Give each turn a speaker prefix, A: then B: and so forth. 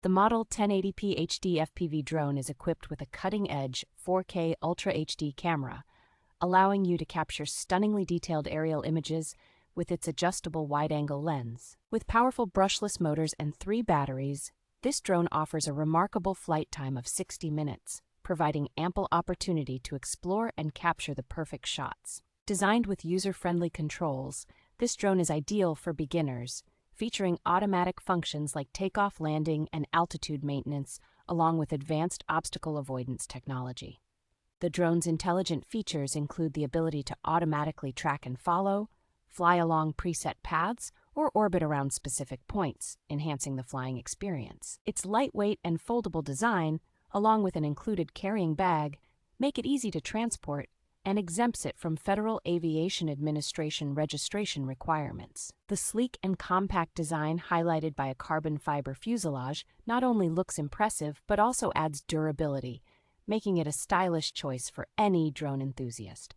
A: The Model 1080p HD FPV drone is equipped with a cutting-edge 4K Ultra HD camera, allowing you to capture stunningly detailed aerial images with its adjustable wide-angle lens. With powerful brushless motors and 3 batteries, this drone offers a remarkable flight time of 60 minutes, providing ample opportunity to explore and capture the perfect shots. Designed with user-friendly controls, this drone is ideal for beginners, featuring automatic functions like takeoff, landing, and altitude maintenance, along with advanced obstacle avoidance technology. The drone's intelligent features include the ability to automatically track and follow, fly along preset paths, or orbit around specific points, enhancing the flying experience. Its lightweight and foldable design, along with an included carrying bag, make it easy to transport and exempts it from Federal Aviation Administration registration requirements. The sleek and compact design, highlighted by a carbon fiber fuselage, not only looks impressive but also adds durability, making it a stylish choice for any drone enthusiast.